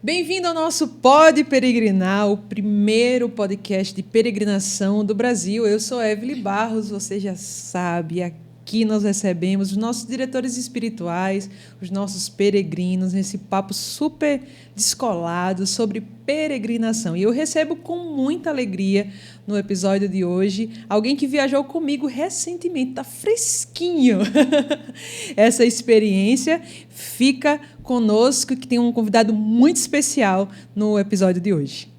Bem-vindo ao nosso Pode Peregrinar, o primeiro podcast de peregrinação do Brasil. Eu sou Evelyn Barros, você já sabe, aqui nós recebemos os nossos diretores espirituais, os nossos peregrinos, nesse papo super descolado sobre peregrinação. E eu recebo com muita alegria, no episódio de hoje, alguém que viajou comigo recentemente, está fresquinho. Essa experiência fica conosco, que tem um convidado muito especial no episódio de hoje.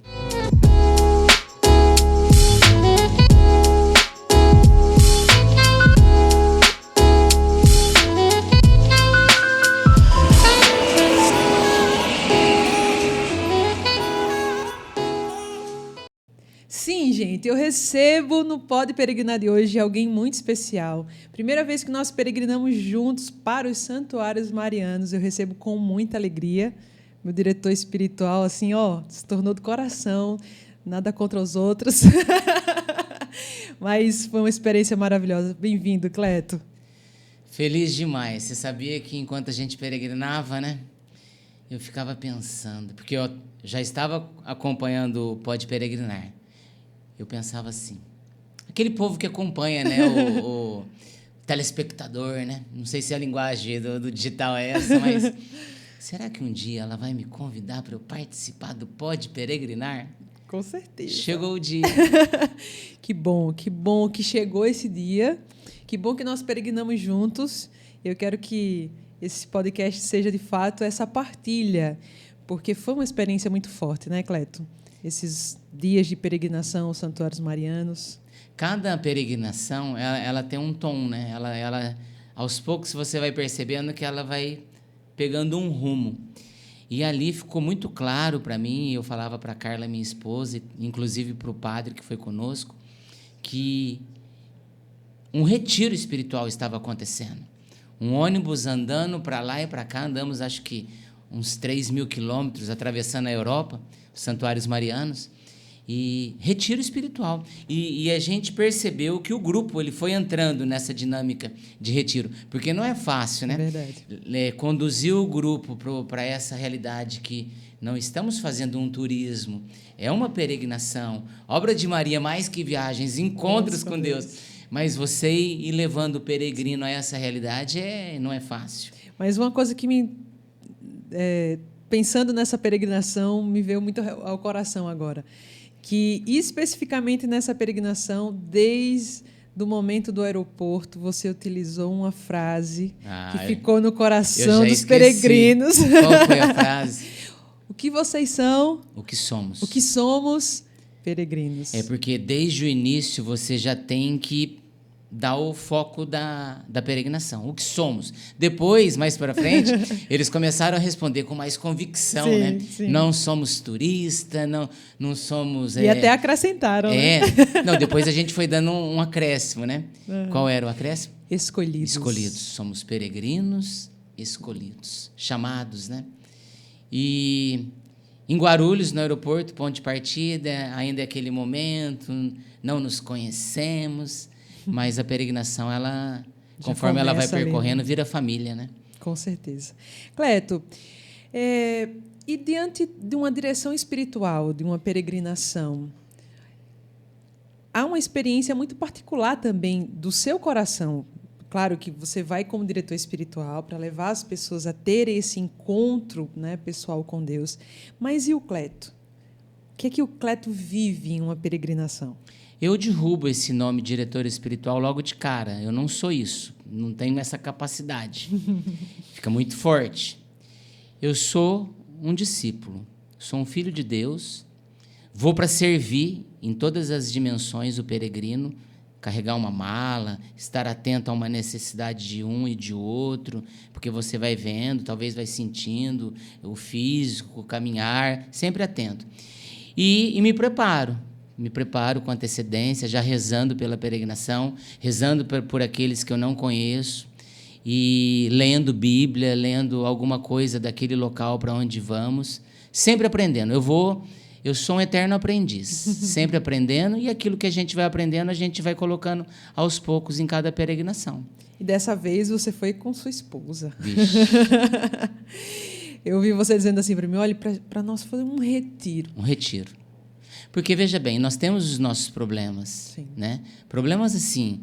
Sim, gente, eu recebo no Pode Peregrinar de hoje alguém muito especial. Primeira vez que nós peregrinamos juntos para os santuários marianos, eu recebo com muita alegria. Meu diretor espiritual, assim, se tornou do coração, nada contra os outros. Mas foi uma experiência maravilhosa. Bem-vindo, Cleto. Feliz demais. Você sabia que enquanto a gente peregrinava, né? Eu ficava pensando, porque eu já estava acompanhando o Pode Peregrinar. Eu pensava assim, aquele povo que acompanha, né, o telespectador, né? Não sei se a linguagem do digital é essa, mas será que um dia ela vai me convidar para eu participar do Pode Peregrinar? Com certeza. Chegou o dia. Que bom que chegou esse dia. Que bom que nós peregrinamos juntos. Eu quero que esse podcast seja, de fato, essa partilha, porque foi uma experiência muito forte, né, Cleto? Esses dias de peregrinação aos santuários marianos. Cada peregrinação, ela tem um tom, né? Ela, aos poucos você vai percebendo que ela vai pegando um rumo. E ali ficou muito claro para mim, eu falava para a Carla, minha esposa, inclusive para o padre que foi conosco, que um retiro espiritual estava acontecendo. Um ônibus andando para lá e para cá, andamos acho que uns 3.000 quilômetros, atravessando a Europa, os santuários marianos, e retiro espiritual. E a gente percebeu que o grupo ele foi entrando nessa dinâmica de retiro, porque não é fácil, né? Verdade. Conduzir o grupo para essa realidade que não estamos fazendo um turismo, é uma peregrinação, obra de Maria mais que viagens, encontros com Deus. Mas você ir levando o peregrino a essa realidade não é fácil. Mas uma coisa que pensando nessa peregrinação, me veio muito ao coração agora, que especificamente nessa peregrinação, desde o momento do aeroporto, você utilizou uma frase que ficou no coração dos peregrinos. Qual foi a frase? O que vocês são? O que somos. O que somos? Peregrinos. É porque desde o início você já tem que dar o foco da peregrinação, o que somos. Depois, mais para frente, eles começaram a responder com mais convicção, sim, né? Sim. Não somos turista, não somos... E até acrescentaram, né? Não, depois a gente foi dando um acréscimo, né? Qual era o acréscimo? Escolhidos. Escolhidos. Somos peregrinos escolhidos, chamados, né? E em Guarulhos, no aeroporto, ponto de partida, ainda é aquele momento, não nos conhecemos... Mas a peregrinação, conforme ela vai percorrendo, vira família, né? Com certeza. Cleto, e diante de uma direção espiritual, de uma peregrinação, há uma experiência muito particular também do seu coração. Claro que você vai como diretor espiritual para levar as pessoas a ter esse encontro, né, pessoal com Deus. Mas e o Cleto? O que é que o Cleto vive em uma peregrinação? Eu derrubo esse nome diretor espiritual logo de cara. Eu não sou isso. Não tenho essa capacidade. Fica muito forte. Eu sou um discípulo. Sou um filho de Deus. Vou para servir em todas as dimensões o peregrino. Carregar uma mala, estar atento a uma necessidade de um e de outro, porque você vai vendo, talvez vai sentindo o físico, o caminhar, sempre atento. E me preparo. Me preparo com antecedência, já rezando pela peregrinação, rezando por aqueles que eu não conheço e lendo Bíblia, lendo alguma coisa daquele local para onde vamos, sempre aprendendo. Eu sou um eterno aprendiz, sempre aprendendo, e aquilo que a gente vai aprendendo, a gente vai colocando aos poucos em cada peregrinação. E dessa vez você foi com sua esposa. Vixe. Eu ouvi você dizendo assim para mim, olha, para nós fazer um retiro. Um retiro. Porque, veja bem, nós temos os nossos problemas. Sim. Né? Problemas assim,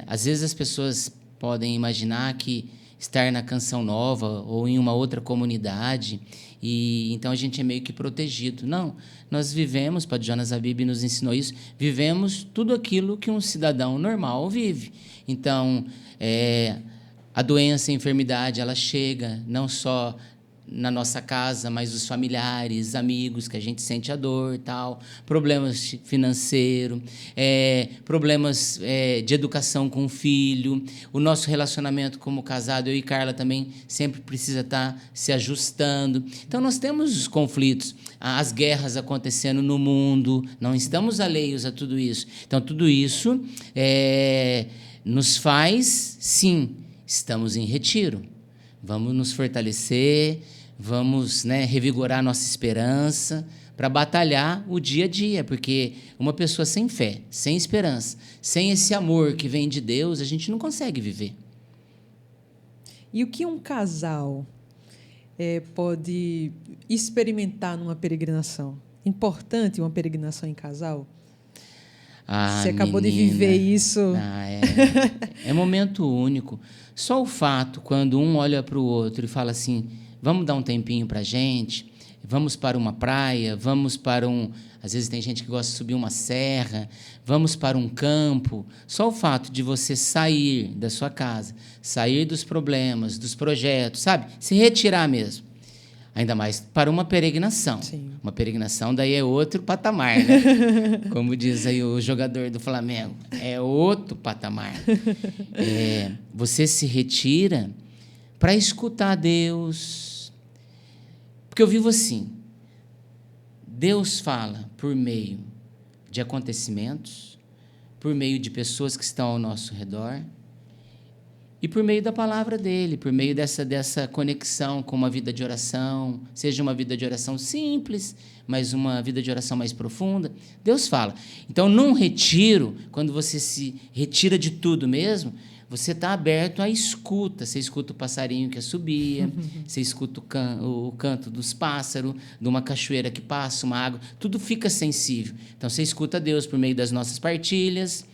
às vezes as pessoas podem imaginar que estar na Canção Nova ou em uma outra comunidade, e então a gente é meio que protegido. Não, nós vivemos, o Padre Jonas Habib nos ensinou isso, vivemos tudo aquilo que um cidadão normal vive. Então, a doença, a enfermidade, ela chega não só na nossa casa, mas os familiares, amigos, que a gente sente a dor, tal, problemas financeiros, problemas de educação com o filho, o nosso relacionamento como casado, eu e Carla também sempre precisa estar se ajustando. Então, nós temos os conflitos, as guerras acontecendo no mundo, não estamos alheios a tudo isso. Então, tudo isso nos faz, sim, estamos em retiro. Vamos nos fortalecer, vamos, revigorar nossa esperança para batalhar o dia a dia, porque uma pessoa sem fé, sem esperança, sem esse amor que vem de Deus, a gente não consegue viver. E o que um casal pode experimentar numa peregrinação? Importante uma peregrinação em casal? Você acabou de viver isso. É momento único. Só o fato, quando um olha para o outro e fala assim, vamos dar um tempinho para a gente, vamos para uma praia, vamos para às vezes tem gente que gosta de subir uma serra, vamos para um campo. Só o fato de você sair da sua casa, sair dos problemas, dos projetos, sabe? Se retirar mesmo. Ainda mais para uma peregrinação. Sim. Uma peregrinação daí é outro patamar, né? Como diz aí o jogador do Flamengo, é outro patamar. Você se retira para escutar Deus. Porque eu vivo assim, Deus fala por meio de acontecimentos, por meio de pessoas que estão ao nosso redor, e por meio da palavra dele, por meio dessa conexão com uma vida de oração, seja uma vida de oração simples, mas uma vida de oração mais profunda, Deus fala. Então, num retiro, quando você se retira de tudo mesmo, você está aberto à escuta. Você escuta o passarinho que assobia, você escuta o canto dos pássaros, de uma cachoeira que passa, uma água, tudo fica sensível. Então, você escuta Deus por meio das nossas partilhas,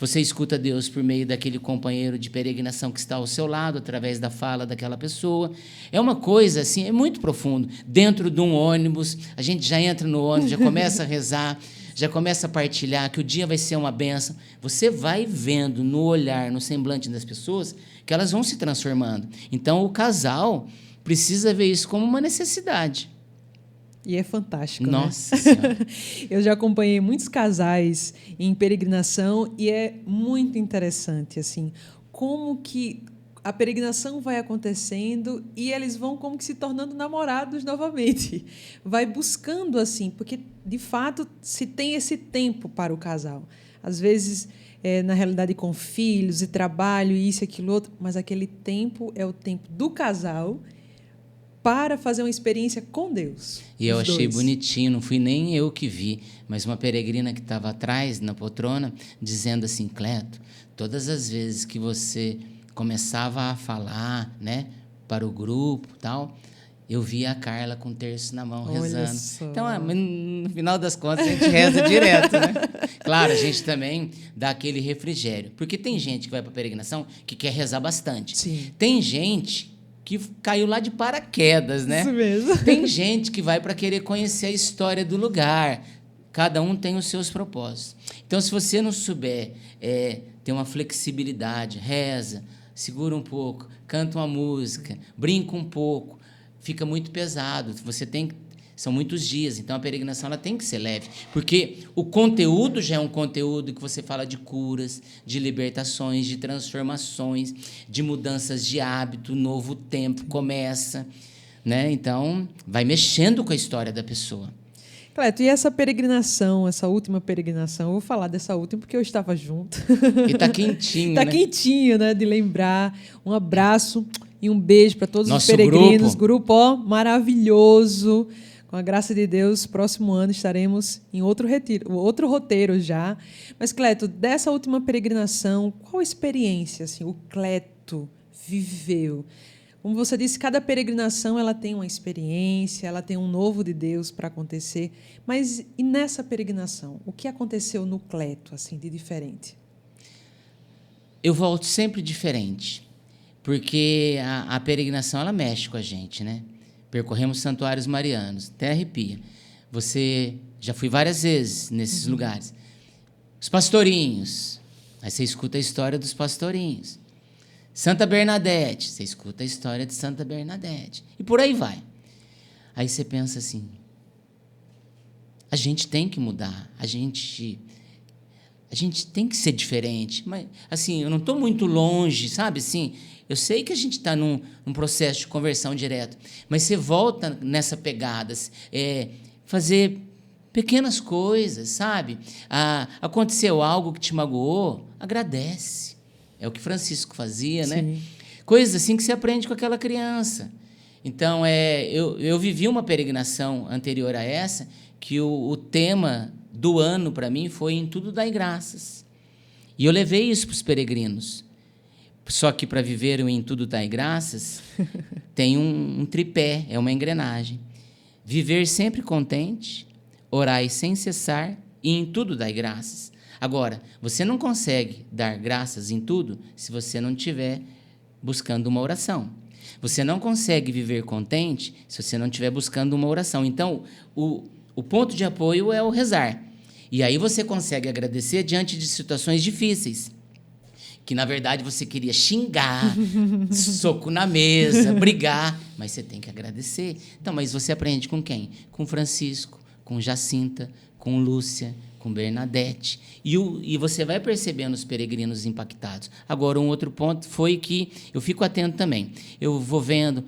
você escuta Deus por meio daquele companheiro de peregrinação que está ao seu lado, através da fala daquela pessoa. É uma coisa, assim, é muito profundo. Dentro de um ônibus, a gente já entra no ônibus, já começa a rezar, já começa a partilhar que o dia vai ser uma bênção. Você vai vendo no olhar, no semblante das pessoas, que elas vão se transformando. Então, o casal precisa ver isso como uma necessidade. E é fantástico, Nossa Senhora. Eu já acompanhei muitos casais em peregrinação e é muito interessante, assim, como que a peregrinação vai acontecendo e eles vão como que se tornando namorados novamente. Vai buscando, assim, porque, de fato, se tem esse tempo para o casal. Às vezes, na realidade, com filhos e trabalho, isso, aquilo, outro, mas aquele tempo é o tempo do casal para fazer uma experiência com Deus. E eu achei bonitinho, não fui nem eu que vi, mas uma peregrina que estava atrás, na poltrona, dizendo assim, Cleto, todas as vezes que você começava a falar, para o grupo e tal, eu via a Carla com o terço na mão, rezando. Então, no final das contas, a gente reza direto, né? Claro, a gente também dá aquele refrigério, porque tem gente que vai para a peregrinação que quer rezar bastante. Sim. Tem gente que caiu lá de paraquedas, né? Isso mesmo. Tem gente que vai para querer conhecer a história do lugar. Cada um tem os seus propósitos. Então, se você não souber ter uma flexibilidade, reza, segura um pouco, canta uma música, brinca um pouco, fica muito pesado. São muitos dias, então a peregrinação ela tem que ser leve, porque o conteúdo já é um conteúdo que você fala de curas, de libertações, de transformações, de mudanças de hábito, novo tempo começa, Então, vai mexendo com a história da pessoa. Cleto, e essa peregrinação, essa última peregrinação, eu vou falar dessa última porque eu estava junto. E está quentinho, Está quentinho, de lembrar. Um abraço e um beijo para todos os peregrinos. Grupo maravilhoso. Com a graça de Deus, próximo ano estaremos em outro roteiro já. Mas, Cleto, dessa última peregrinação, qual experiência assim, o Cleto viveu? Como você disse, cada peregrinação ela tem uma experiência, ela tem um novo de Deus para acontecer. Mas e nessa peregrinação, o que aconteceu no Cleto, assim, de diferente? Eu volto sempre diferente, porque a peregrinação ela mexe com a gente, né? Percorremos santuários marianos, até arrepia. Você já fui várias vezes nesses lugares. Os pastorinhos, aí você escuta a história dos pastorinhos. Santa Bernadette, você escuta a história de Santa Bernadette. E por aí vai. Aí você pensa assim, a gente tem que mudar, a gente tem que ser diferente. Mas, assim, eu não estou muito longe, sabe? Assim, eu sei que a gente está num processo de conversão direto, mas você volta nessa pegada, fazer pequenas coisas, sabe? Aconteceu algo que te magoou, agradece. É o que Francisco fazia, Sim. né? Coisas assim que você aprende com aquela criança. Então, eu vivi uma peregrinação anterior a essa, que o tema do ano, para mim, foi Em Tudo Dai Graças. E eu levei isso para os peregrinos. Só que para viver o Em Tudo Dai Graças, tem um tripé, é uma engrenagem. Viver sempre contente, orai sem cessar e em tudo dai graças. Agora, você não consegue dar graças em tudo se você não estiver buscando uma oração. Você não consegue viver contente se você não estiver buscando uma oração. Então, o ponto de apoio é o rezar. E aí você consegue agradecer diante de situações difíceis, que na verdade você queria xingar, soco na mesa, brigar, mas você tem que agradecer. Então, mas você aprende com quem? Com Francisco, com Jacinta, com Lúcia, com Bernadette, e você vai percebendo os peregrinos impactados. Agora, um outro ponto foi que eu fico atento também. Eu vou vendo,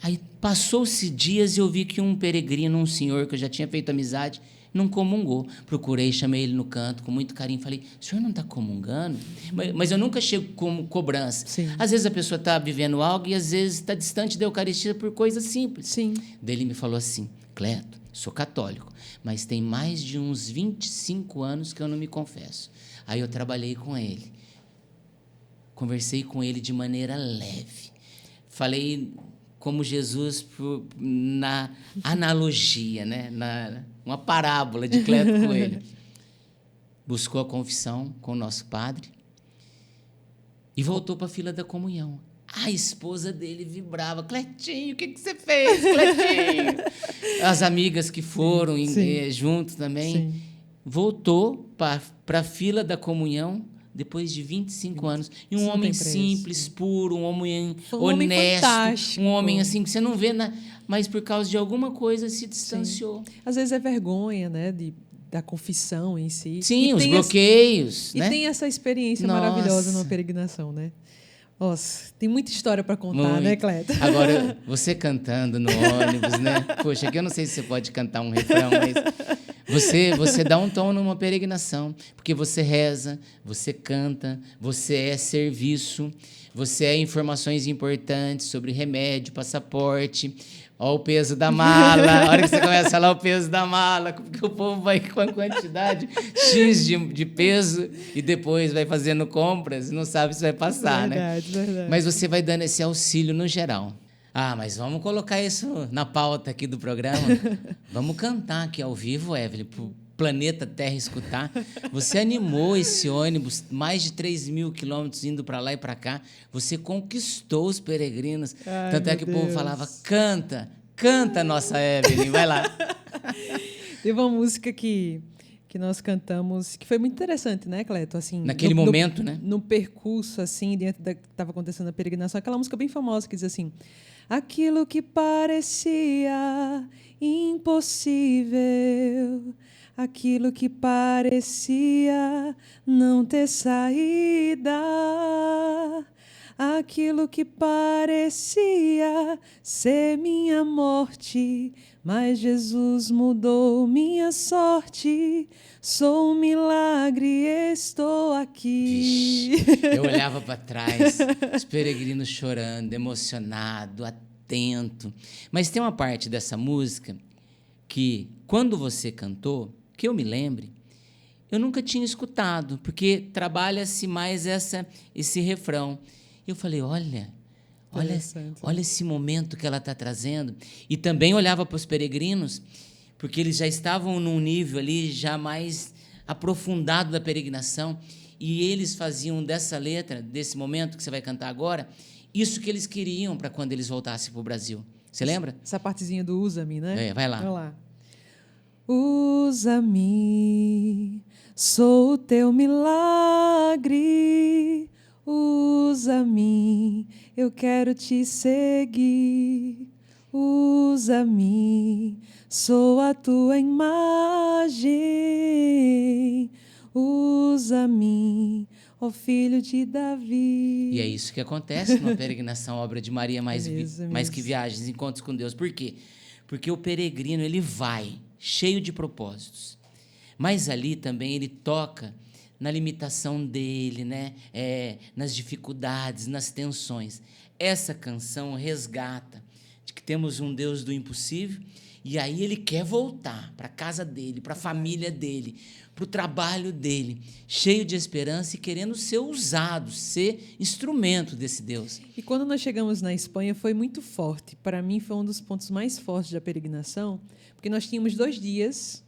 aí passou-se dias e eu vi que um peregrino, um senhor que eu já tinha feito amizade, não comungou. Procurei, chamei ele no canto com muito carinho, falei, o senhor não está comungando? Mas eu nunca chego com cobrança. Sim. Às vezes a pessoa está vivendo algo e às vezes está distante da Eucaristia por coisas simples. Sim. Daí ele me falou assim, Cleto, sou católico, mas tem mais de uns 25 anos que eu não me confesso. Aí eu trabalhei com ele, conversei com ele de maneira leve, falei como Jesus na analogia, né? Uma parábola de Cleto Coelho. Buscou a confissão com o nosso padre e voltou para a fila da comunhão. A esposa dele vibrava. Cletinho, o que você fez, Cletinho? As amigas que foram junto também. Sim. Voltou para a fila da comunhão depois de 25 anos. E um homem simples, puro, um homem honesto, um homem assim que você não vê, mas por causa de alguma coisa se distanciou. Sim. Às vezes é vergonha, né, da confissão em si. Sim, os bloqueios. E tem essa experiência maravilhosa numa peregrinação, né? Nossa, tem muita história para contar, né, Cleto? Agora, você cantando no ônibus, né? Poxa, aqui eu não sei se você pode cantar um refrão, mas você dá um tom numa peregrinação, porque você reza, você canta, você é serviço, você é informações importantes sobre remédio, passaporte, ó o peso da mala, a hora que você começa a falar o peso da mala, porque o povo vai com a quantidade X de peso e depois vai fazendo compras e não sabe se vai passar, verdade, né? Verdade. Mas você vai dando esse auxílio no geral. Mas vamos colocar isso na pauta aqui do programa. Vamos cantar aqui ao vivo, Evelyn, pro planeta Terra escutar. Você animou esse ônibus, mais de 3.000 quilômetros indo para lá e para cá. Você conquistou os peregrinos. Tanto é que o povo falava, canta, nossa Evelyn, vai lá. Teve uma música que nós cantamos, que foi muito interessante, né, Cleto? Assim, naquele momento, né? No percurso, assim, diante da que estava acontecendo na peregrinação, aquela música bem famosa que diz assim, aquilo que parecia impossível, aquilo que parecia não ter saída, aquilo que parecia ser minha morte, mas Jesus mudou minha sorte. Sou um milagre, estou aqui. Vixe, eu olhava para trás, os peregrinos chorando, emocionado, atento. Mas tem uma parte dessa música que, quando você cantou, que eu me lembre, eu nunca tinha escutado, porque trabalha-se mais esse refrão. Eu falei, olha, Olha esse momento que ela está trazendo. E também olhava para os peregrinos, porque eles já estavam num nível ali já mais aprofundado da peregrinação, e eles faziam dessa letra, desse momento que você vai cantar agora, isso que eles queriam para quando eles voltassem para o Brasil. Você lembra? Essa partezinha do usa-me, né? Vai lá. Vai lá. Usa-me, sou o teu milagre. Usa-me, eu quero te seguir. Usa-me, sou a tua imagem. Usa-me, ó filho de Davi. E é isso que acontece numa peregrinação, obra de Maria, mais que viagens, encontros com Deus. Por quê? Porque o peregrino, ele vai cheio de propósitos. Mas ali também ele toca na limitação dele, né? Nas dificuldades, nas tensões. Essa canção resgata de que temos um Deus do impossível, e aí ele quer voltar para a casa dele, para a família dele, para o trabalho dele, cheio de esperança e querendo ser usado, ser instrumento desse Deus. E quando nós chegamos na Espanha foi muito forte. Para mim foi um dos pontos mais fortes da peregrinação, porque nós tínhamos 2 dias...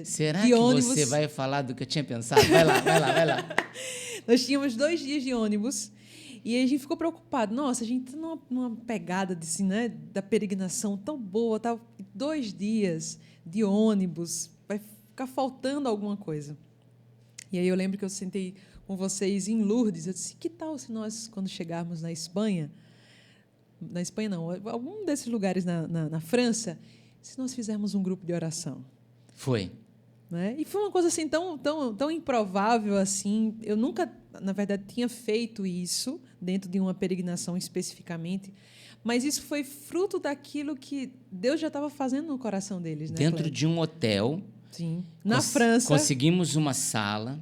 Será que ônibus. Você vai falar do que eu tinha pensado? Vai lá. Nós tínhamos 2 dias de ônibus e a gente ficou preocupado. Nossa, a gente está numa pegada de, assim, né, da peregrinação tão boa. Tá, 2 dias de ônibus, vai ficar faltando alguma coisa. E aí eu lembro que eu sentei com vocês em Lourdes. Eu disse, que tal se nós, quando chegarmos na Espanha não, algum desses lugares na França, se nós fizermos um grupo de oração? Foi. Né? E foi uma coisa assim tão improvável assim. Eu nunca, na verdade, tinha feito isso dentro de uma peregrinação especificamente, mas isso foi fruto daquilo que Deus já estava fazendo no coração deles. Né, dentro Cleber? de um hotel. Sim. Na França. Conseguimos uma sala.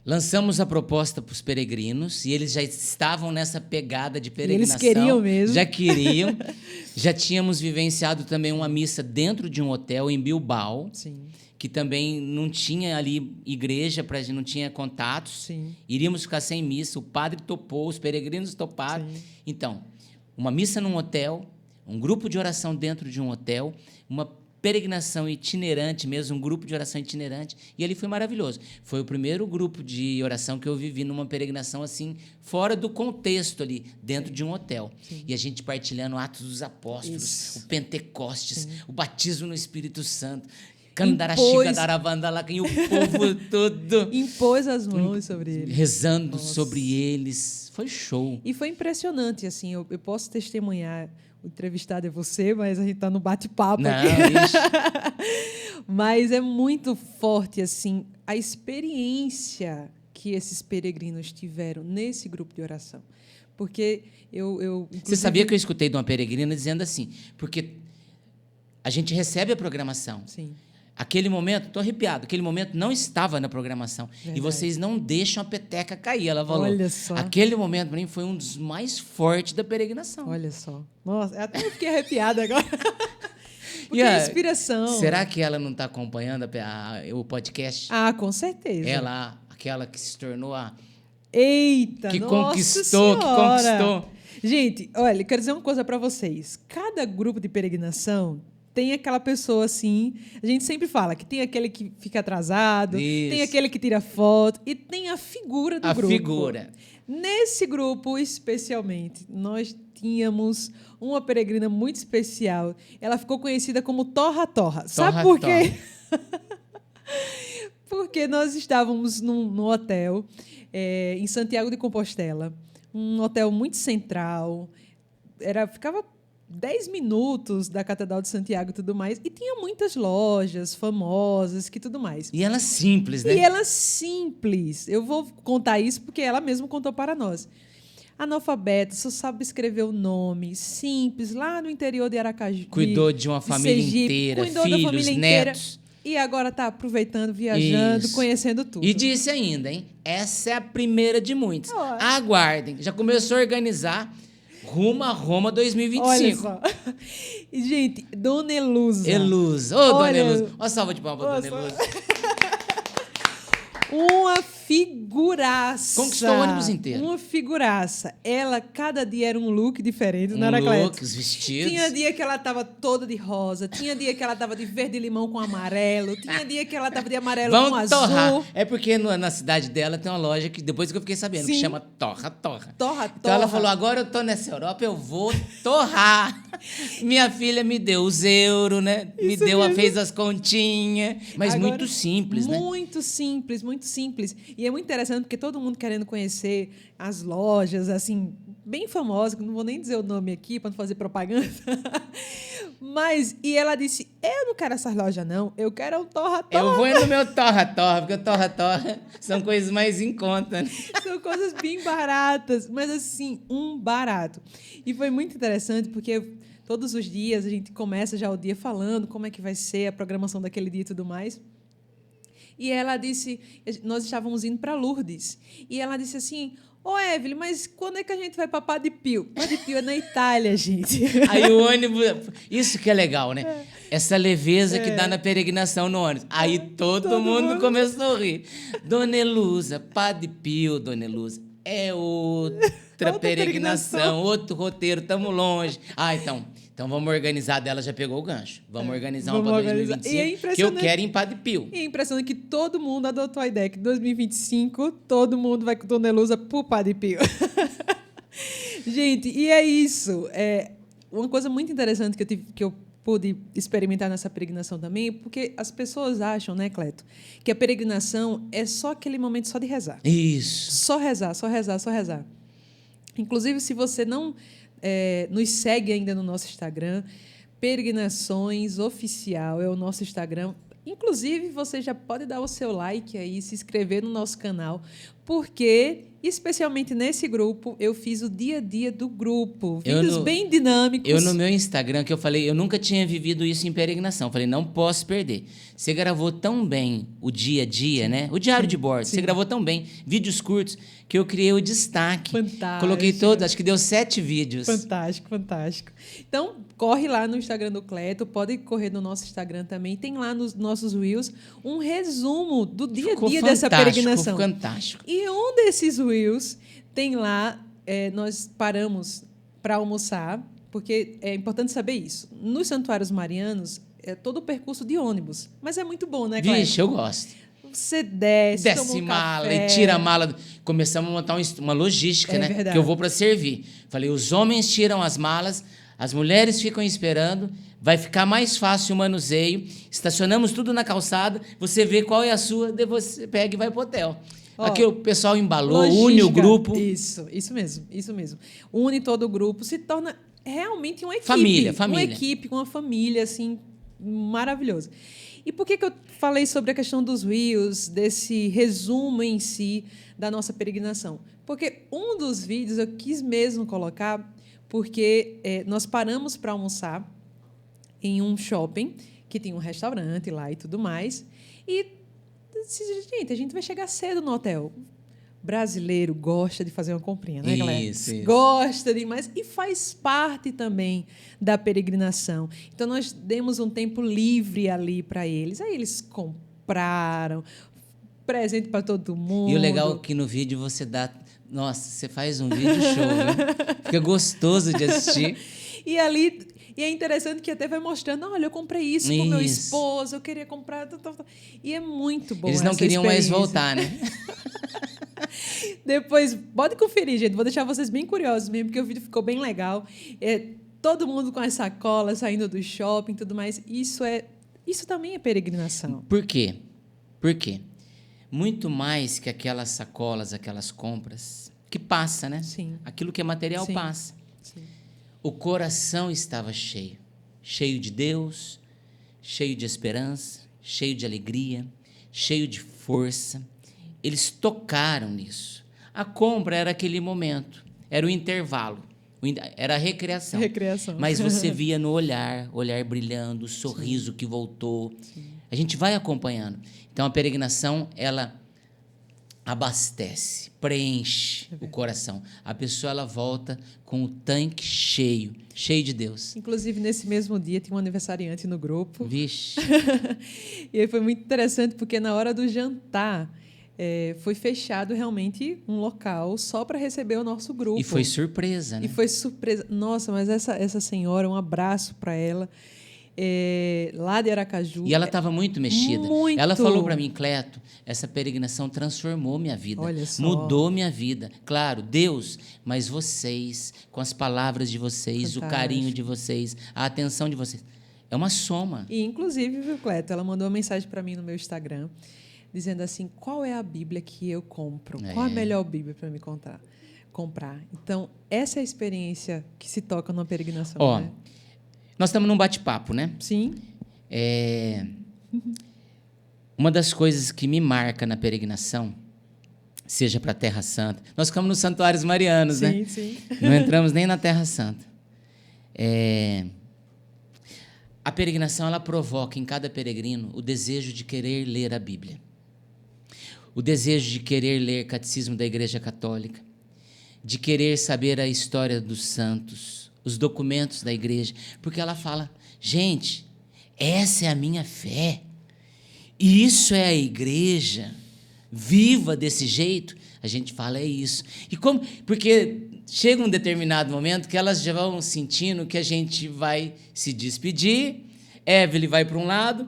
Lançamos a proposta para os peregrinos e eles já estavam nessa pegada de peregrinação. E eles queriam mesmo. Já queriam. Já tínhamos vivenciado também uma missa dentro de um hotel em Bilbao. Sim. Que também não tinha ali igreja, não tinha contatos. Sim. Iríamos ficar sem missa. O padre topou, os peregrinos toparam. Sim. Então, uma missa num hotel, um grupo de oração dentro de um hotel, uma peregrinação itinerante mesmo, um grupo de oração itinerante, e ali foi maravilhoso. Foi o primeiro grupo de oração que eu vivi numa peregrinação assim, fora do contexto ali, dentro de um hotel. Sim. E a gente partilhando Atos dos Apóstolos, isso. O Pentecostes, sim. O batismo no Espírito Santo, Candaraxiga, Daravandala, e o povo todo... Impôs as mãos sobre eles. Rezando sobre eles. Foi show. E foi impressionante, assim, eu posso testemunhar. O entrevistado é você, mas a gente está no bate-papo aqui. Mas é muito forte assim, a experiência que esses peregrinos tiveram nesse grupo de oração. Porque Você sabia que eu escutei de uma peregrina dizendo assim, porque a gente recebe a programação. Sim. Aquele momento, estou arrepiado, aquele momento não estava na programação. Verdade. E vocês não deixam a peteca cair, ela falou. Olha só. Aquele momento, para mim, foi um dos mais fortes da peregrinação. Olha só. Nossa, até fiquei arrepiada agora. Porque é inspiração. Será que ela não está acompanhando o podcast? Ah, com certeza. Ela, aquela que se tornou a... Eita, que nossa conquistou, senhora. que conquistou. Gente, olha, quero dizer uma coisa para vocês. Cada grupo de peregrinação... tem aquela pessoa assim, a gente sempre fala que tem aquele que fica atrasado, isso. Tem aquele que tira foto e tem a figura do grupo. A figura. Nesse grupo, especialmente, nós tínhamos uma peregrina muito especial. Ela ficou conhecida como Torra-Torra. Sabe por quê? Porque nós estávamos num hotel em Santiago de Compostela, um hotel muito central, ficava 10 minutos da Catedral de Santiago e tudo mais, e tinha muitas lojas famosas que tudo mais. E ela simples, né? E ela simples. Eu vou contar isso porque ela mesma contou para nós. Analfabeta, só sabe escrever o nome, simples, lá no interior de Aracaju. Cuidou de uma família inteira, filhos, netos. E agora está aproveitando, viajando, isso. Conhecendo tudo. E disse ainda, hein? Essa é a primeira de muitas. Aguardem. Já começou a organizar rumo a Roma 2025. Olha só. E, gente, Dona Elusa. Elusa. Ô, Dona Elusa. Uma salva de palmas para Dona Elusa. Uma figuraça. Conquistou o ônibus inteiro. Uma figuraça. Ela, cada dia era um look diferente, não era, Cleto? Look, os vestidos. Tinha dia que ela tava toda de rosa, tinha dia que ela tava de verde-limão com amarelo, tinha dia que ela tava de amarelo com azul. Torrar. É porque na cidade dela tem uma loja que, depois que eu fiquei sabendo, que chama Torra. Então ela falou, agora eu tô nessa Europa, eu vou torrar. Minha filha me deu os euros, né? Fez as continhas. Mas agora, muito simples, né? Muito simples, muito simples. E é muito interessante porque todo mundo querendo conhecer as lojas, assim, bem famosas, que não vou nem dizer o nome aqui para não fazer propaganda. Mas, e ela disse, eu não quero essas lojas, não. Eu quero um torra-torra. Eu vou no meu torra-torra, porque o torra-torra são coisas mais em conta, né? São coisas bem baratas, mas assim, um barato. E foi muito interessante porque todos os dias a gente começa já o dia falando como é que vai ser a programação daquele dia e tudo mais. E ela disse, nós estávamos indo para Lourdes, e ela disse assim, Evelyn, mas quando é que a gente vai para Padre Pio? Padre Pio é na Itália, gente. Aí o ônibus, isso que é legal, né? Essa leveza que dá na peregrinação no ônibus. Aí todo mundo começou a rir. Dona Elusa, Padre Pio, Dona Elusa, é outra peregrinação, outro roteiro, estamos longe. Então vamos organizar dela, já pegou o gancho. Vamos organizar uma para 2025, que eu quero ir em Padre Pio. E é impressionante que todo mundo adotou a ideia que em 2025 todo mundo vai com Dona Elusa pro Padre Pio. Gente, e é isso. Uma coisa muito interessante que eu pude experimentar nessa peregrinação também, porque as pessoas acham, né, Cleto, que a peregrinação é só aquele momento só de rezar. Isso. Só rezar, só rezar, só rezar. Inclusive, se você não nos segue ainda no nosso Instagram, Peregrinações Oficial é o nosso Instagram. Inclusive, você já pode dar o seu like aí, se inscrever no nosso canal, porque, especialmente nesse grupo, eu fiz o dia a dia do grupo. Vídeos bem dinâmicos. Eu, no meu Instagram, que eu falei, eu nunca tinha vivido isso em peregrinação. Falei, não posso perder. Você gravou tão bem o dia a dia, né? O diário de bordo. Sim. Você gravou tão bem, vídeos curtos, que eu criei o destaque. Fantástico. Coloquei todos, acho que deu 7 vídeos. Fantástico, fantástico. Então, corre lá no Instagram do Cleto, pode correr no nosso Instagram também. Tem lá nos nossos Reels um resumo do dia a dia dessa peregrinação. Ficou fantástico. E um desses Reels tem lá, nós paramos para almoçar, porque é importante saber isso. Nos santuários marianos, é todo o percurso de ônibus. Mas é muito bom, né, Cleto? Vixe, eu gosto. Você desce toma mala e tira a mala. Começamos a montar uma logística, né? Verdade. Que eu vou para servir. Falei, os homens tiram as malas, as mulheres ficam esperando, vai ficar mais fácil o manuseio. Estacionamos tudo na calçada, você vê qual é a sua, daí você pega e vai pro hotel. Aqui o pessoal embalou, logística, une o grupo. Isso mesmo. Une todo o grupo, se torna realmente uma equipe. Família. Uma equipe, uma família, assim, maravilhosa. E por que eu falei sobre a questão dos Reels, desse resumo em si da nossa peregrinação? Porque um dos vídeos eu quis mesmo colocar, porque nós paramos para almoçar em um shopping, que tem um restaurante lá e tudo mais, e gente, a gente vai chegar cedo no hotel. Brasileiro gosta de fazer uma comprinha, né, galera? Isso. Gosta demais e faz parte também da peregrinação. Então, nós demos um tempo livre ali para eles. Aí eles compraram presente para todo mundo. E o legal é que no vídeo você dá... Nossa, você faz um vídeo show, viu? Fica gostoso de assistir. E é interessante que até vai mostrando, olha, eu comprei isso para o meu esposo, eu queria comprar... E é muito bom. Eles não queriam mais voltar, né? Depois, pode conferir, gente. Vou deixar vocês bem curiosos mesmo, porque o vídeo ficou bem legal. Todo mundo com as sacolas, saindo do shopping e tudo mais. Isso também é peregrinação. Por quê? Por quê? Muito mais que aquelas sacolas, aquelas compras, que passa, né? Sim. Aquilo que é material passa. Sim. O coração estava cheio. Cheio de Deus, cheio de esperança, cheio de alegria, cheio de força. Eles tocaram nisso. A compra era aquele momento, era o intervalo, era a recreação. Mas você via no olhar brilhando, o sorriso que voltou. Sim. A gente vai acompanhando. Então, a peregrinação, ela abastece, preenche o coração. A pessoa, ela volta com o tanque cheio de Deus. Inclusive, nesse mesmo dia, tinha um aniversariante no grupo. Vixe. E aí foi muito interessante, porque na hora do jantar, foi fechado realmente um local só para receber o nosso grupo. E foi surpresa, né? E foi surpresa. Nossa, mas essa senhora, um abraço para ela, lá de Aracaju. E ela estava muito mexida. Muito. Ela falou para mim, Cleto, essa peregrinação transformou minha vida. Olha só. Mudou minha vida. Claro, Deus, mas vocês, com as palavras de vocês, Fantástico. o carinho de vocês, a atenção de vocês. É uma soma. E, inclusive, viu, Cleto, ela mandou uma mensagem para mim no meu Instagram, dizendo assim, qual é a Bíblia que eu compro? Qual a melhor Bíblia para me comprar? Então, essa é a experiência que se toca numa peregrinação, Ó, né? nós estamos num bate-papo, né? Sim. Uma das coisas que me marca na peregrinação, seja para a Terra Santa, nós ficamos nos santuários marianos, né? Sim. Não entramos nem na Terra Santa. A peregrinação, ela provoca em cada peregrino o desejo de querer ler a Bíblia. O desejo de querer ler Catecismo da Igreja Católica, de querer saber a história dos santos, os documentos da igreja, porque ela fala, gente, essa é a minha fé, e isso é a igreja, viva desse jeito. A gente fala, é isso. E como? Porque chega um determinado momento que elas já vão sentindo que a gente vai se despedir, Evelyn vai para um lado,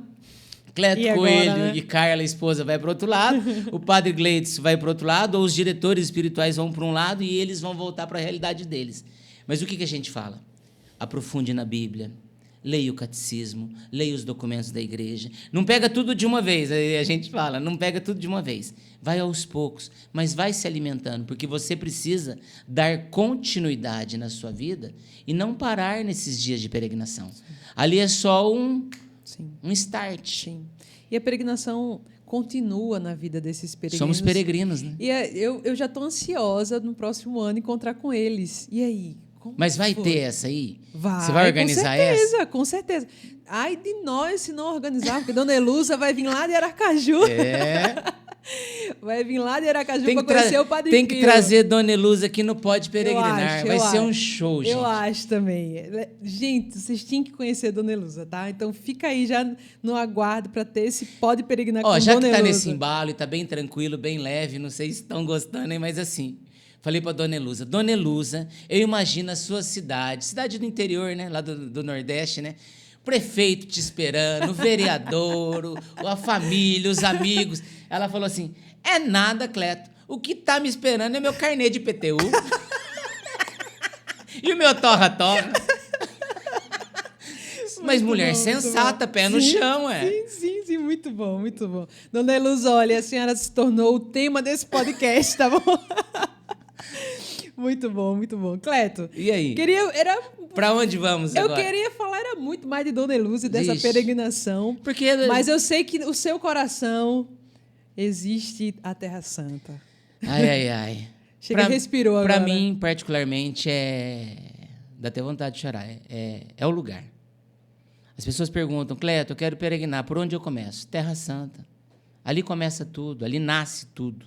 Cleto Coelho, né? E Carla, a esposa, vai para o outro lado, o padre Gleidson vai para o outro lado, ou os diretores espirituais vão para um lado e eles vão voltar para a realidade deles. Mas o que a gente fala? Aprofunde na Bíblia, leia o catecismo, leia os documentos da igreja. Não pega tudo de uma vez, a gente fala, não pega tudo de uma vez. Vai aos poucos, mas vai se alimentando, porque você precisa dar continuidade na sua vida e não parar nesses dias de peregrinação. Ali é só um start. Sim. E a peregrinação continua na vida desses peregrinos. Somos peregrinos, né? E eu já estou ansiosa no próximo ano encontrar com eles. E aí? Mas vai ter essa aí? Vai. Você vai organizar essa? Com certeza. Ai de nós se não organizar, porque Dona Elusa vai vir lá de Aracaju. Vai vir lá de Aracaju para conhecer o Padre Pio. Tem que trazer Dona Elusa aqui no Pode Peregrinar. Vai ser um show, gente. Eu acho também. Gente, vocês tinham que conhecer Dona Elusa, tá? Então fica aí já no aguardo para ter esse Pode Peregrinar com Dona Elusa. Já que tá nesse embalo e tá bem tranquilo, bem leve, não sei se estão gostando, hein, mas assim, falei para Dona Elusa, eu imagino a sua cidade do interior, né, lá do Nordeste, né? Prefeito te esperando, o vereador, a família, os amigos. Ela falou assim, é nada, Cleto. O que tá me esperando é meu carnê de PTU. E o meu torra-torra. Mas mulher sensata, pé no chão, Sim, muito bom. Dona Elusa, olha, a senhora se tornou o tema desse podcast, tá bom? Muito bom. Cleto. E aí? Pra onde vamos agora? Eu queria falar muito mais de Dona Elusa e dessa peregrinação. Mas eu sei que o seu coração existe a Terra Santa. Ai. Respirou agora. Pra mim, particularmente, dá até vontade de chorar. É o lugar. As pessoas perguntam, Cleto, eu quero peregrinar, por onde eu começo? Terra Santa. Ali começa tudo, ali nasce tudo.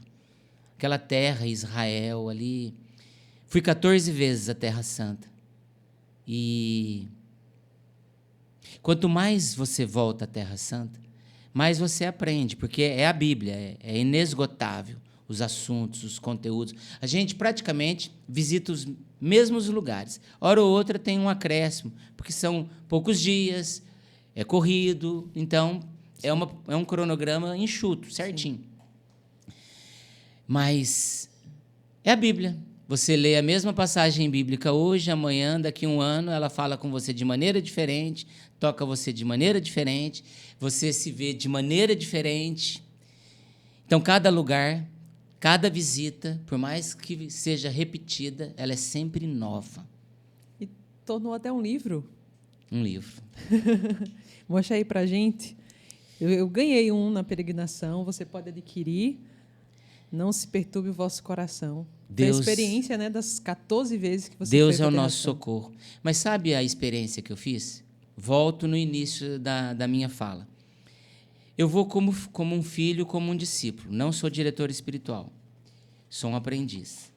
Aquela terra, Israel, ali. Fui 14 vezes à Terra Santa. E quanto mais você volta à Terra Santa, mais você aprende, porque é a Bíblia, é inesgotável os assuntos, os conteúdos. A gente praticamente visita os mesmos lugares. Hora ou outra tem um acréscimo, porque são poucos dias, é corrido, então é um cronograma enxuto, certinho. Mas é a Bíblia. Você lê a mesma passagem bíblica hoje, amanhã, daqui a um ano, ela fala com você de maneira diferente, toca você de maneira diferente, você se vê de maneira diferente. Então, cada lugar, cada visita, por mais que seja repetida, ela é sempre nova. E tornou até um livro. Um livro. Mostra aí pra gente. Eu ganhei um na peregrinação, você pode adquirir. Não se perturbe o vosso coração. Deus, foi a experiência, né, das 14 vezes que você Deus é o nosso socorro. Mas sabe a experiência que eu fiz? Volto no início da minha fala. Eu vou como um filho, como um discípulo. Não sou diretor espiritual. Sou um aprendiz.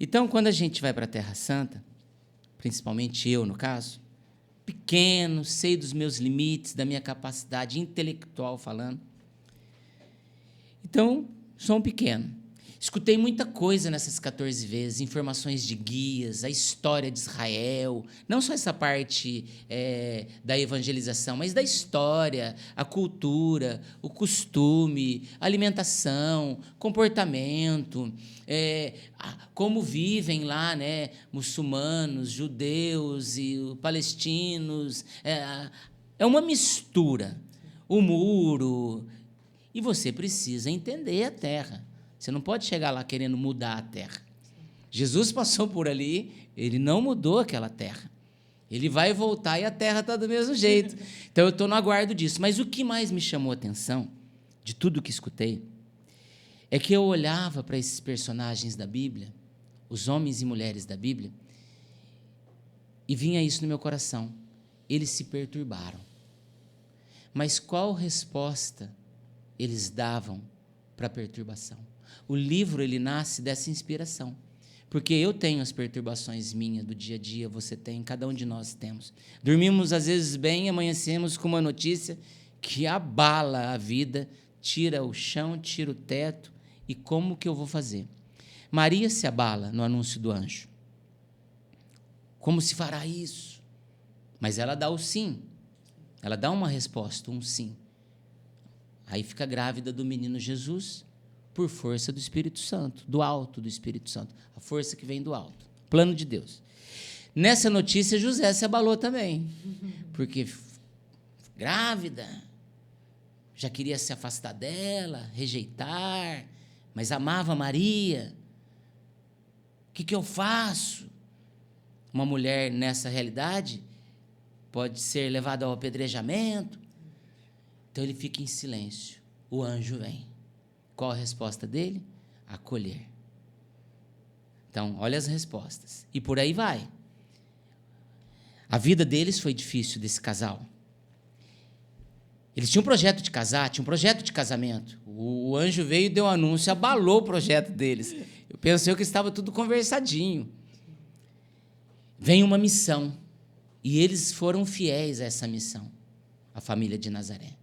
Então, quando a gente vai para a Terra Santa, principalmente eu, no caso, pequeno, sei dos meus limites, da minha capacidade intelectual falando. Então, sou um pequeno. Escutei muita coisa nessas 14 vezes, informações de guias, a história de Israel, não só essa parte da evangelização, mas da história, a cultura, o costume, a alimentação, comportamento, como vivem lá, né, muçulmanos, judeus e palestinos. É uma mistura, o muro, e você precisa entender a terra. Você não pode chegar lá querendo mudar a terra. Jesus passou por ali, ele não mudou aquela terra. Ele vai voltar e a terra está do mesmo jeito. Então, eu estou no aguardo disso. Mas o que mais me chamou a atenção, de tudo que escutei, é que eu olhava para esses personagens da Bíblia, os homens e mulheres da Bíblia, e vinha isso no meu coração. Eles se perturbaram. Mas qual resposta eles davam para a perturbação? O livro, ele nasce dessa inspiração, porque eu tenho as perturbações minhas do dia a dia, você tem, cada um de nós temos. Dormimos às vezes bem, amanhecemos com uma notícia que abala a vida, tira o chão, tira o teto, e como que eu vou fazer? Maria se abala no anúncio do anjo. Como se fará isso? Mas ela dá o sim, ela dá uma resposta, um sim. Aí fica grávida do menino Jesus, por força do Espírito Santo, do alto do Espírito Santo, a força que vem do alto, plano de Deus. Nessa notícia, José se abalou também, porque grávida, já queria se afastar dela, rejeitar, mas amava Maria. O que eu faço? Uma mulher nessa realidade pode ser levada ao apedrejamento. Então ele fica em silêncio, o anjo vem. Qual a resposta dele? Acolher. Então, olha as respostas. E por aí vai. A vida deles foi difícil, desse casal. Eles tinham um projeto de casar, tinham um projeto de casamento. O anjo veio e deu um anúncio, abalou o projeto deles. Eu pensei que estava tudo conversadinho. Vem uma missão. E eles foram fiéis a essa missão, a família de Nazaré.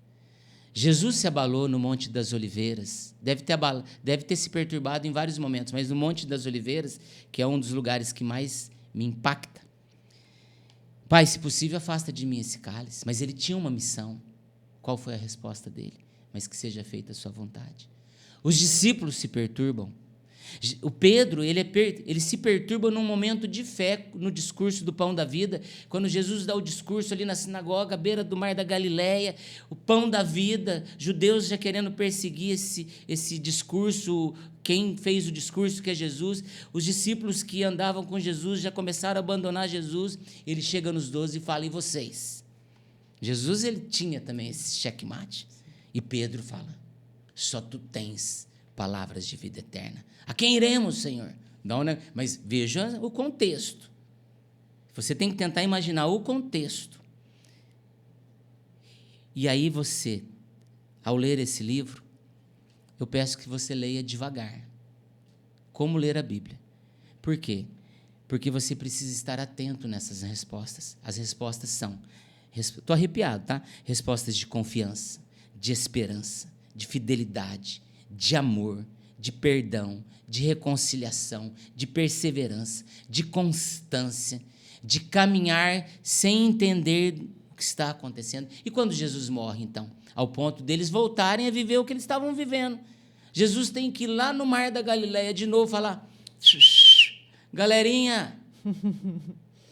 Jesus se abalou no Monte das Oliveiras, deve ter se perturbado em vários momentos, mas no Monte das Oliveiras, que é um dos lugares que mais me impacta. Pai, se possível, afasta de mim esse cálice. Mas ele tinha uma missão. Qual foi a resposta dele? Mas que seja feita a sua vontade. Os discípulos se perturbam. O Pedro, ele se perturba num momento de fé, no discurso do pão da vida, quando Jesus dá o discurso ali na sinagoga, à beira do mar da Galileia, o pão da vida, judeus já querendo perseguir esse discurso, quem fez o discurso, que é Jesus, os discípulos que andavam com Jesus já começaram a abandonar Jesus, ele chega nos 12 e fala, e vocês? Jesus, ele tinha também esse checkmate, e Pedro fala, só tu tens palavras de vida eterna. A quem iremos, Senhor? Não, né? Mas veja o contexto. Você tem que tentar imaginar o contexto. E aí você, ao ler esse livro, eu peço que você leia devagar. Como ler a Bíblia. Por quê? Porque você precisa estar atento nessas respostas. As respostas são, estou arrepiado, tá? Respostas de confiança, de esperança, de fidelidade, de amor, de perdão, de reconciliação, de perseverança, de constância, de caminhar sem entender o que está acontecendo. E quando Jesus morre, então? Ao ponto deles voltarem a viver o que eles estavam vivendo. Jesus tem que ir lá no mar da Galileia de novo falar, galerinha,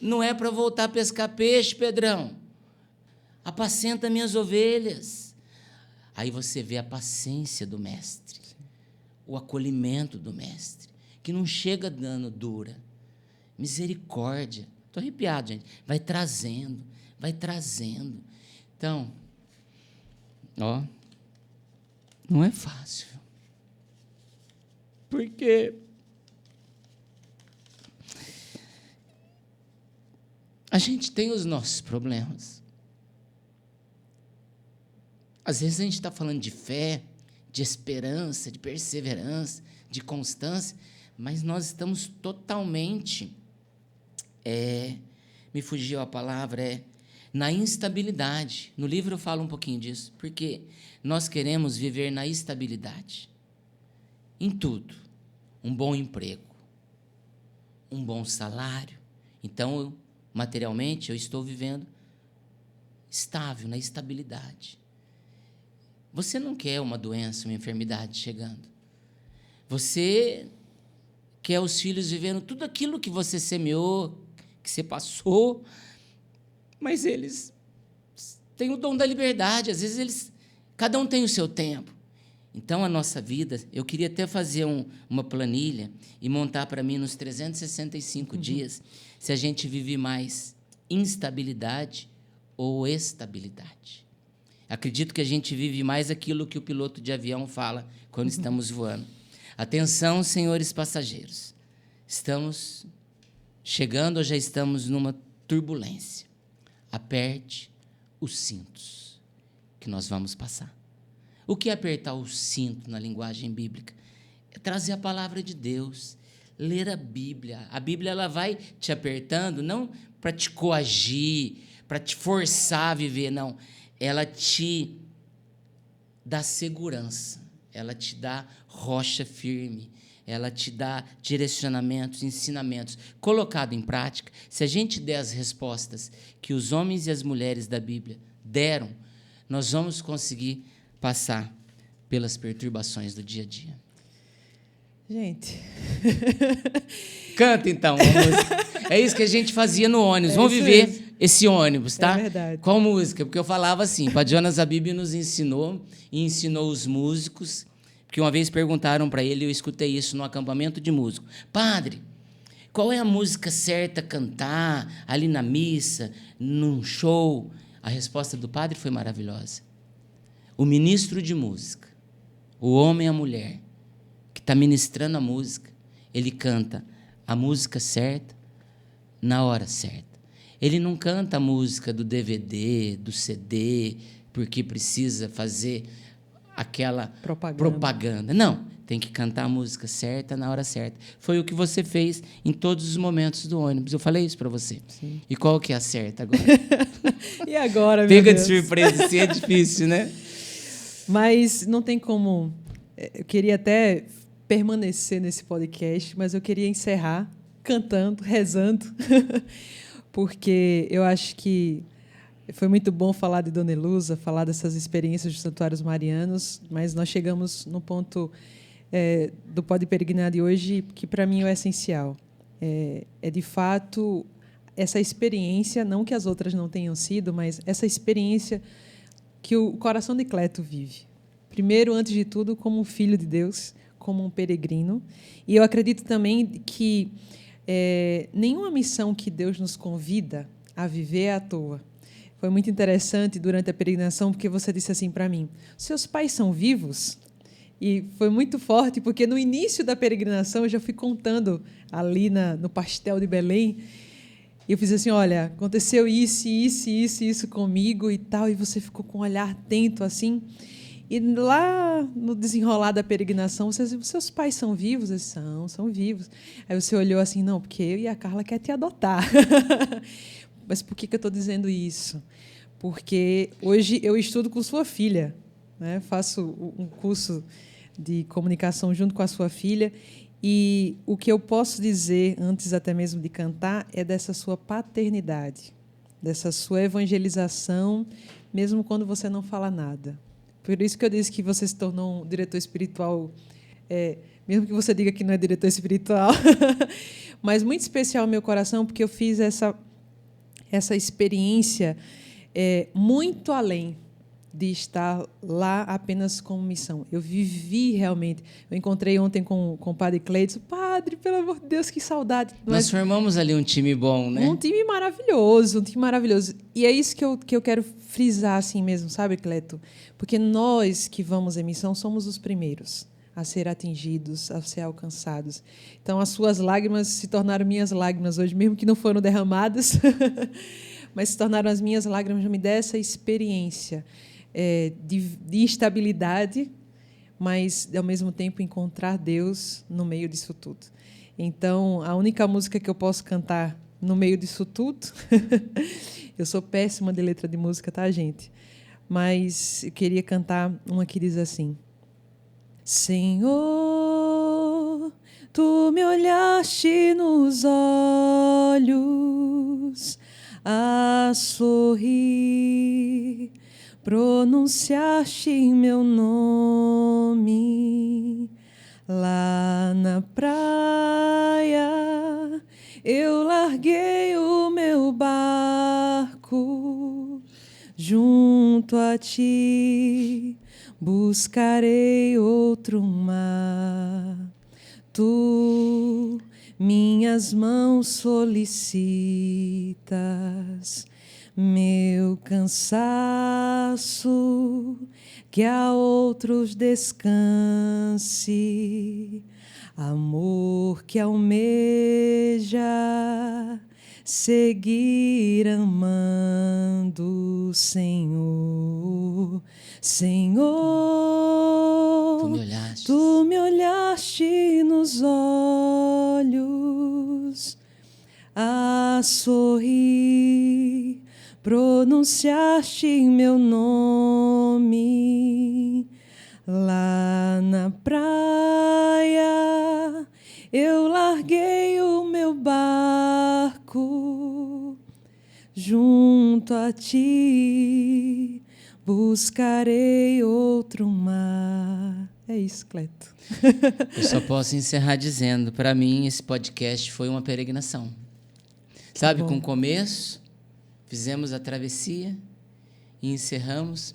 não é para voltar a pescar peixe, Pedrão. Apacenta minhas ovelhas. Aí você vê a paciência do mestre, o acolhimento do mestre, que não chega dando dura, misericórdia. Estou arrepiado, gente. Vai trazendo. Então, não é fácil. Porque a gente tem os nossos problemas. Às vezes a gente está falando de fé, de esperança, de perseverança, de constância, mas nós estamos totalmente, me fugiu a palavra, na instabilidade. No livro eu falo um pouquinho disso, porque nós queremos viver na estabilidade. em tudo. Um bom emprego, um bom salário. Então, materialmente, eu estou vivendo estável, na estabilidade. Você não quer uma doença, uma enfermidade chegando. Você quer os filhos vivendo tudo aquilo que você semeou, que você passou, mas eles têm o dom da liberdade. Às vezes, cada um tem o seu tempo. Então, a nossa vida, eu queria até fazer uma planilha e montar para mim nos 365 dias se a gente vive mais instabilidade ou estabilidade. Acredito que a gente vive mais aquilo que o piloto de avião fala quando estamos voando. Atenção, senhores passageiros. Estamos chegando ou já estamos numa turbulência. Aperte os cintos, que nós vamos passar. O que é apertar o cinto na linguagem bíblica? É trazer a palavra de Deus, ler a Bíblia. A Bíblia ela vai te apertando, não para te coagir, para te forçar a viver, não. Ela te dá segurança, ela te dá rocha firme, ela te dá direcionamentos, ensinamentos. Colocado em prática, se a gente der as respostas que os homens e as mulheres da Bíblia deram, nós vamos conseguir passar pelas perturbações do dia a dia. Gente. Canta, então, uma música. É isso que a gente fazia no ônibus. Vamos viver mesmo. Esse ônibus, tá? É verdade. Qual música? Porque eu falava assim, Padre Jonas Abib nos ensinou, e ensinou os músicos, porque uma vez perguntaram para ele, eu escutei isso no acampamento de músico. Padre, qual é a música certa a cantar ali na missa, num show? A resposta do padre foi maravilhosa. O ministro de música, o homem e a mulher, que está ministrando a música, ele canta a música certa, na hora certa. Ele não canta a música do DVD, do CD, porque precisa fazer aquela propaganda. Não, tem que cantar a música certa, na hora certa. Foi o que você fez em todos os momentos do ônibus. Eu falei isso para você. Sim. E qual que é a certa agora? E agora, meu Pega Deus? de surpresa, se é difícil, né? Mas não tem como... Eu queria até permanecer nesse podcast, mas eu queria encerrar cantando, rezando, porque eu acho que foi muito bom falar de Dona Elusa, falar dessas experiências dos santuários marianos, mas nós chegamos no ponto do Pode Peregrinar de hoje que, para mim, é o essencial. É, de fato, essa experiência, não que as outras não tenham sido, mas essa experiência que o coração de Cleto vive. Primeiro, antes de tudo, como um filho de Deus, como um peregrino. E eu acredito também que nenhuma missão que Deus nos convida a viver é à toa. Foi muito interessante durante a peregrinação, porque você disse assim para mim, seus pais são vivos? E foi muito forte, porque no início da peregrinação eu já fui contando ali no pastel de Belém, e eu fiz assim, olha, aconteceu isso comigo e tal, e você ficou com um olhar atento assim. E lá no desenrolar da peregrinação, você disse, seus pais são vivos? Eu disse, são vivos. Aí você olhou assim, não, porque eu e a Carla quer te adotar. Mas por que eu estou dizendo isso? Porque hoje eu estudo com sua filha, né? Faço um curso de comunicação junto com a sua filha, e o que eu posso dizer, antes até mesmo de cantar, é dessa sua paternidade, dessa sua evangelização, mesmo quando você não fala nada. Por isso que eu disse que você se tornou um diretor espiritual, mesmo que você diga que não é diretor espiritual, mas muito especial ao meu coração, porque eu fiz essa experiência muito além de estar lá apenas como missão. Eu vivi realmente. Eu encontrei ontem com o padre Cleiton. Padre, pelo amor de Deus, que saudade. Nós formamos ali um time bom, né? Um time maravilhoso, E é isso que eu quero frisar assim mesmo, sabe, Cleto? Porque nós que vamos em missão somos os primeiros a ser atingidos, a ser alcançados. Então, as suas lágrimas se tornaram minhas lágrimas hoje, mesmo que não foram derramadas, mas se tornaram as minhas lágrimas dessa experiência de instabilidade, mas, ao mesmo tempo, encontrar Deus no meio disso tudo. Então, a única música que eu posso cantar no meio disso tudo, eu sou péssima de letra de música, tá, gente? Mas eu queria cantar uma que diz assim, Senhor, Tu me olhaste nos olhos a sorrir, pronunciaste meu nome lá na praia. Eu larguei o meu barco junto a ti, buscarei outro mar. Tu minhas mãos solicitas, meu cansaço, que a outros descanse, amor que almeja seguir amando, Senhor. Senhor, tu me olhaste nos olhos a sorrir, pronunciaste meu nome lá na praia. Eu larguei o meu barco junto a ti, buscarei outro mar. É isso, Cleto. Eu só posso encerrar dizendo, para mim, esse podcast foi uma peregrinação. Sabe, com o começo, fizemos a travessia e encerramos.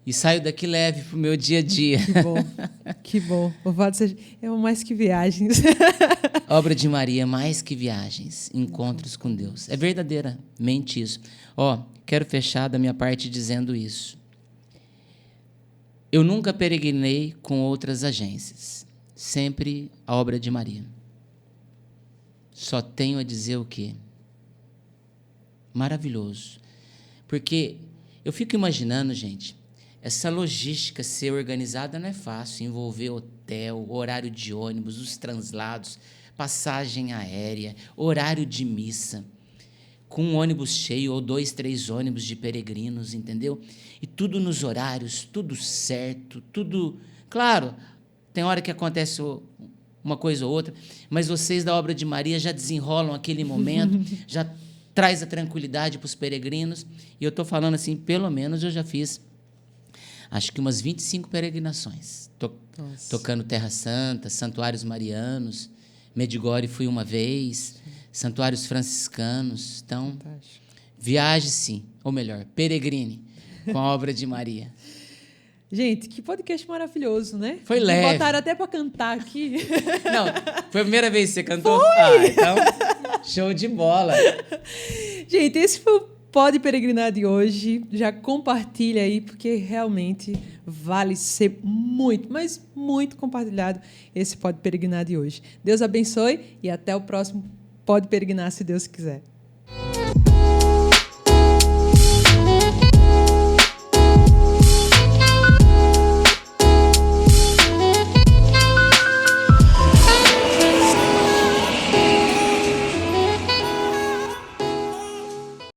E saio daqui leve para o meu dia a dia. Que bom, que bom. Louvado seja. É mais que viagens. Obra de Maria, mais que viagens, encontros com Deus. É verdadeiramente isso. Quero fechar da minha parte dizendo isso. Eu nunca peregrinei com outras agências. Sempre a Obra de Maria. Só tenho a dizer o quê? Maravilhoso. Porque eu fico imaginando, gente, essa logística ser organizada não é fácil, envolver hotel, horário de ônibus, os translados, passagem aérea, horário de missa, com um ônibus cheio ou 2, 3 ônibus de peregrinos, entendeu? E tudo nos horários, tudo certo, tudo... Claro, tem hora que acontece uma coisa ou outra, mas vocês da Obra de Maria já desenrolam aquele momento, já traz a tranquilidade para os peregrinos. E eu estou falando assim, pelo menos eu já fiz acho que umas 25 peregrinações, tocando Terra Santa, santuários marianos, Medjugorje fui uma vez, santuários franciscanos. Então, fantástico. Viaje sim, ou melhor, peregrine com a Obra de Maria. Gente, que podcast maravilhoso, né? Foi leve. Botaram até para cantar aqui. Não, foi a primeira vez que você cantou? Foi! Então, show de bola. Gente, esse foi o Pode Peregrinar de hoje. Já compartilha aí, porque realmente vale ser muito, mas muito compartilhado esse Pode Peregrinar de hoje. Deus abençoe e até o próximo Pode Peregrinar, se Deus quiser.